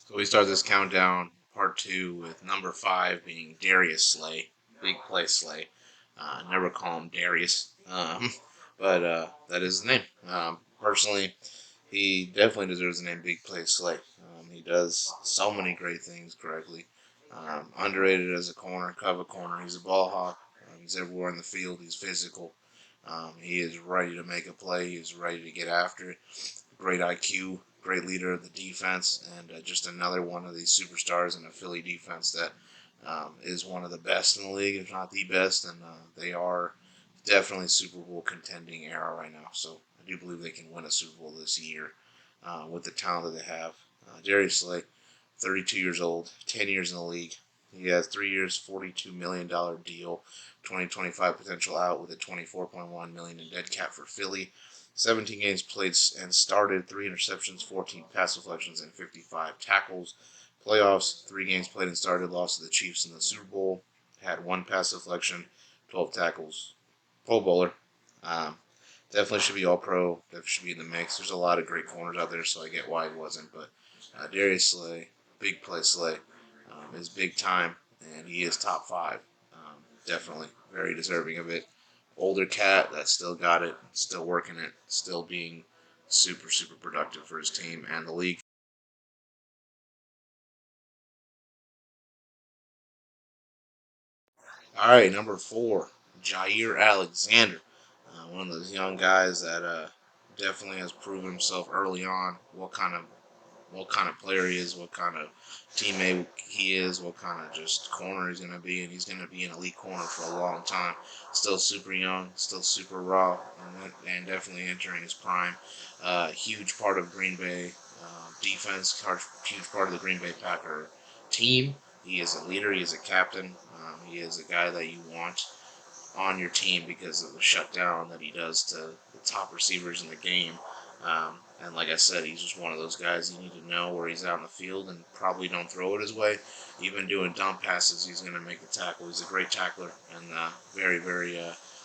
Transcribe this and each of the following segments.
So we start this countdown, part two, with number 5 being Darius Slay, big play Slay. Never call him Darius, but that is his name. Personally, he definitely deserves the name Big Play Slay. He does so many great things correctly. Underrated as a corner, cover corner. He's a ball hawk. He's everywhere in the field. He's physical. He is ready to make a play. He's ready to get after it. Great IQ, great leader of the defense, and just another one of these superstars in a Philly defense that is one of the best in the league, if not the best, and they are definitely Super Bowl contending era right now. So I do believe they can win a Super Bowl this year with the talent that they have. Darius Slay, 32 years old, 10 years in the league. He has 3 years, $42 million deal, 2025 potential out with a $24.1 million in dead cap for Philly. 17 games played and started, 3 interceptions, 14 pass deflections, and 55 tackles. Playoffs, 3 games played and started, lost to the Chiefs in the Super Bowl. Had 1 pass deflection, 12 tackles. Pro Bowler. Um, Definitely should be all pro. Definitely should be in the mix. There's a lot of great corners out there, so I get why he wasn't. But Darius Slay, big play Slay, is big time, and he is top 5. Definitely very deserving of it. Older cat that still got it, still working it, still being super, super productive for his team and the league. All right, number 4, Jaire Alexander. One of those young guys that definitely has proven himself early on what kind of player he is, what kind of teammate he is, what kind of just corner he's going to be, and he's going to be an elite corner for a long time. Still super young, still super raw, and definitely entering his prime. Huge part of Green Bay defense, huge part of the Green Bay Packer team. He is a leader, he is a captain, he is a guy that you want on your team because of the shutdown that he does to the top receivers in the game. And like I said, he's just one of those guys you need to know where he's out in the field and probably don't throw it his way. Even doing dump passes, he's going to make the tackle. He's a great tackler and very, very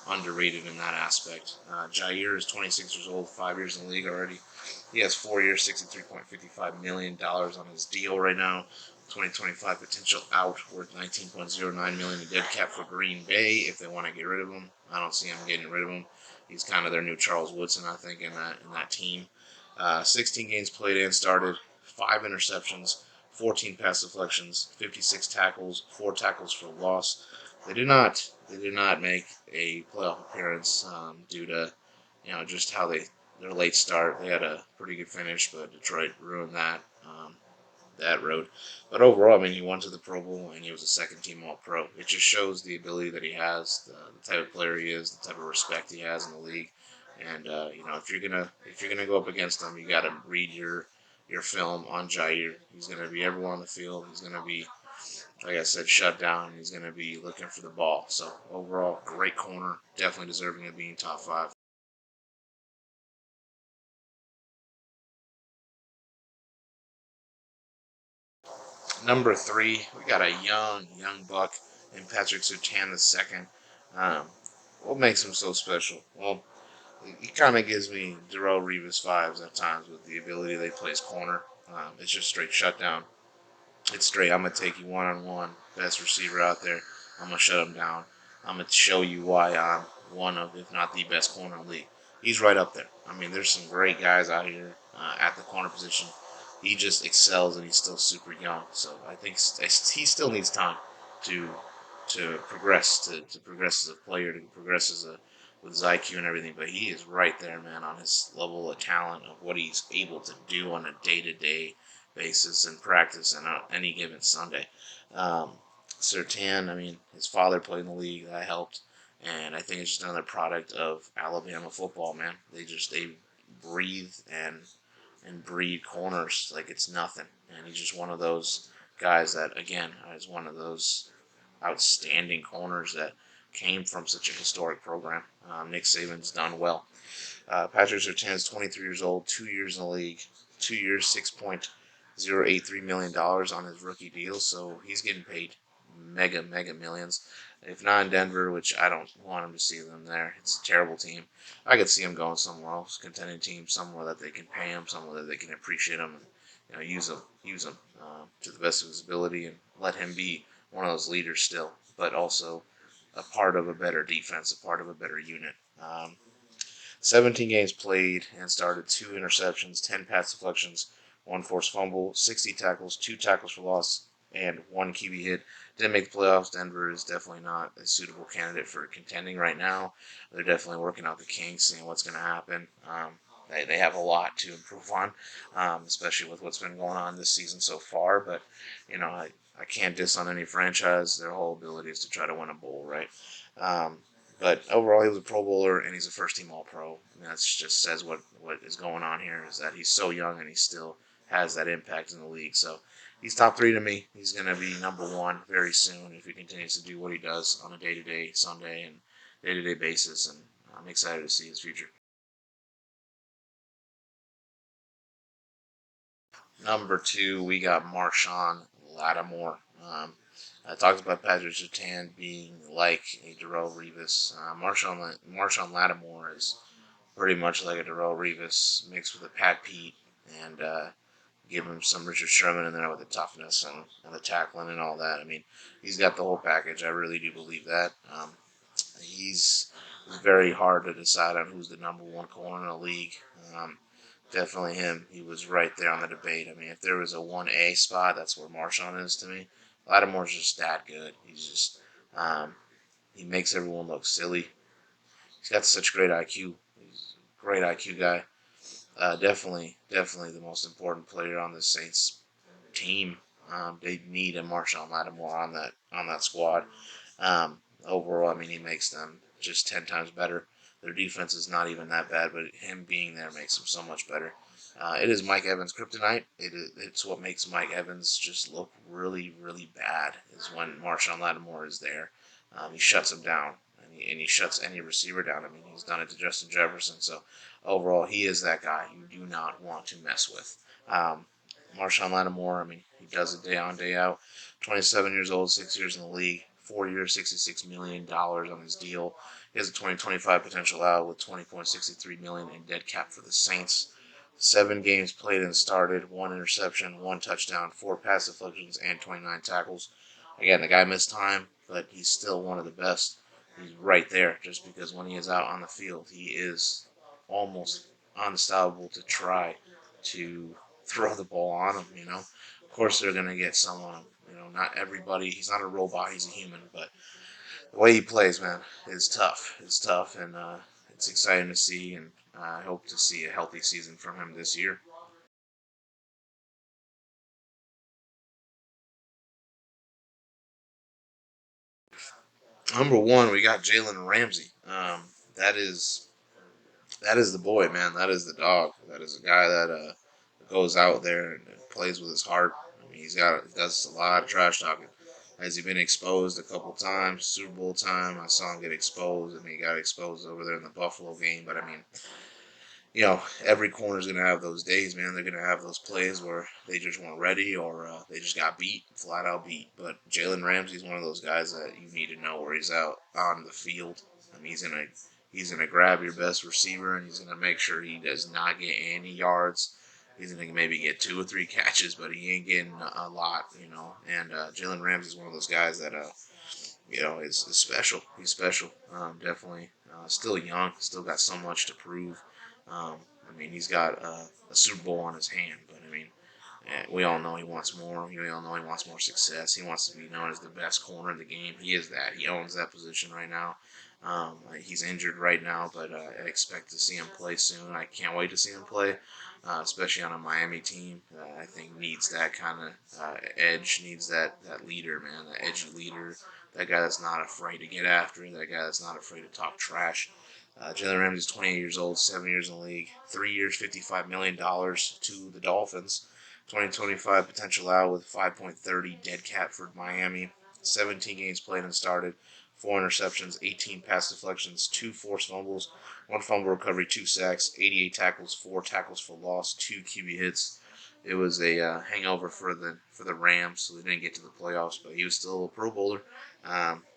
underrated in that aspect. Jaire is 26 years old, 5 years in the league already. He has 4 years, $63.55 million on his deal right now. 2025 potential out worth 19.09 million in dead cap for Green Bay if they want to get rid of him. I don't see him getting rid of him. He's kind of their new Charles Woodson, I think, in that team. 16 games played and started, 5 interceptions, 14 pass deflections, 56 tackles, 4 tackles for loss. They did not make a playoff appearance due to just how their late start. They had a pretty good finish, but Detroit ruined that road. But overall, I mean, he went to the Pro Bowl and he was a second team All Pro. It just shows the ability that he has, the type of player he is, the type of respect he has in the league. And if you're gonna go up against him, you got to read your film on Jaire. He's gonna be everywhere on the field. He's gonna be, like I said, shut down. He's gonna be looking for the ball. So overall, great corner, definitely deserving of being top 5. Number 3, we got a young buck in Patrick Surtain II. Um, what makes him so special? Well, he kind of gives me Darrell Revis vibes at times with the ability they play his corner. It's just straight shutdown. It's straight. I'm gonna take you one on one, best receiver out there. I'm gonna shut him down. I'm gonna show you why I'm one of, if not the best corner in the league. He's right up there. I mean, there's some great guys out here at the corner position. He just excels, and he's still super young. So I think he still needs time to to progress as a player, to progress with his IQ and everything. But he is right there, man, on his level of talent of what he's able to do on a day-to-day basis in practice and on any given Sunday. Um, Sertan, I mean, his father played in the league. That helped, and I think it's just another product of Alabama football, man. They breathe and breed corners like it's nothing, and he's just one of those guys that again is one of those outstanding corners that came from such a historic program. Nick Saban's done well. Patrick Surtain is 23 years old, 2 years in the league, 2 years, $6.083 million on his rookie deal. So he's getting paid mega millions. If not in Denver, which I don't want him to see them there, it's a terrible team. I could see him going somewhere else, contending team, somewhere that they can pay him, somewhere that they can appreciate him use him to the best of his ability, and let him be one of those leaders still, but also a part of a better defense, a part of a better unit. 17 games played and started, 2 interceptions, 10 pass deflections, 1 forced fumble, 60 tackles, 2 tackles for loss, and 1 QB hit. Didn't make the playoffs. Denver is definitely not a suitable candidate for contending right now. They're definitely working out the kinks, seeing what's going to happen. They have a lot to improve on, especially with what's been going on this season so far. But, I can't diss on any franchise. Their whole ability is to try to win a bowl, right? Um, but overall, he was a Pro Bowler and he's a first-team All-Pro. And that just says what is going on here is that he's so young and he still has that impact in the league. So he's top 3 to me. He's going to be number 1 very soon if he continues to do what he does on a day-to-day, Sunday, and day-to-day basis. And I'm excited to see his future. Number 2, we got Marshon Lattimore. I talked about Patrick Surtain being like a Darrell Revis. Marshon Lattimore is pretty much like a Darrell Revis mixed with a Pat Pete, and give him some Richard Sherman in there with the toughness and the tackling and all that. I mean, he's got the whole package. I really do believe that. He's very hard to decide on who's the number 1 corner in the league. Definitely him. He was right there on the debate. I mean, if there was a 1A spot, that's where Marshon is to me. Lattimore's just that good. Um, he makes everyone look silly. He's got such great IQ. He's a great IQ guy. Definitely the most important player on the Saints team. They need a Marshon Lattimore on that squad. Overall, I mean, he makes them just 10 times better. Their defense is not even that bad, but him being there makes them so much better. It is Mike Evans' kryptonite. It's what makes Mike Evans just look really, really bad. Is when Marshon Lattimore is there. He shuts him down, and he shuts any receiver down. I mean, he's done it to Justin Jefferson. So overall, he is that guy you do not want to mess with. Marshon Lattimore, I mean, he does it day on, day out. 27 years old, 6 years in the league, 4 years, $66 million on his deal. He has a 2025 potential out with 20.63 million in dead cap for the Saints. 7 games played and started, 1 interception, 1 touchdown, 4 pass deflections, and 29 tackles. Again, the guy missed time, but he's still one of the best. He's right there just because when he is out on the field, he is almost unstoppable to try to throw the ball on him. Of course, they're going to get someone. Not everybody. He's not a robot. He's a human. But the way he plays, man, is tough. It's tough, and it's exciting to see. And I hope to see a healthy season from him this year. Number 1, we got Jalen Ramsey. That is the boy, man. That is the dog. That is a guy that goes out there and plays with his heart. I mean, he does a lot of trash talking. Has he been exposed a couple times? Super Bowl time, I saw him get exposed, and he got exposed over there in the Buffalo game. But I mean, every corner's gonna have those days, man. They're gonna have those plays where they just weren't ready or they just got beat, flat out beat. But Jalen Ramsey's one of those guys that you need to know where he's out on the field. I mean, he's gonna grab your best receiver and he's gonna make sure he does not get any yards. He's gonna maybe get 2 or 3 catches, but he ain't getting a lot. And Jalen Ramsey's one of those guys that is special. He's special. Definitely still young, still got so much to prove. I mean, he's got a Super Bowl on his hand, but I mean, we all know he wants more. We all know he wants more success. He wants to be known as the best corner in the game. He is that. He owns that position right now. He's injured right now, but I expect to see him play soon. I can't wait to see him play, especially on a Miami team. I think needs that kind of edge, needs that leader, man, that edgy leader, that guy that's not afraid to get after, that guy that's not afraid to talk trash. Jalen Ramsey's 28 years old, 7 years in the league, 3 years, $55 million to the Dolphins. 2025 potential out with 5.30 dead cap for Miami. 17 games played and started, 4 interceptions, 18 pass deflections, 2 forced fumbles, 1 fumble recovery, 2 sacks, 88 tackles, 4 tackles for loss, 2 QB hits. It was a hangover for the Rams, so they didn't get to the playoffs, but he was still a Pro Bowler.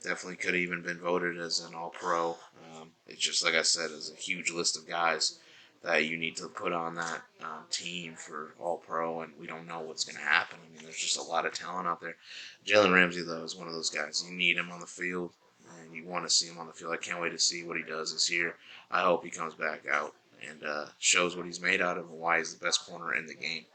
Definitely could have even been voted as an All Pro. It's just like I said, it's a huge list of guys that you need to put on that team for All Pro, and we don't know what's going to happen. I mean, there's just a lot of talent out there. Jalen Ramsey, though, is one of those guys. You need him on the field, and you want to see him on the field. I can't wait to see what he does this year. I hope he comes back out and shows what he's made out of and why he's the best corner in the game.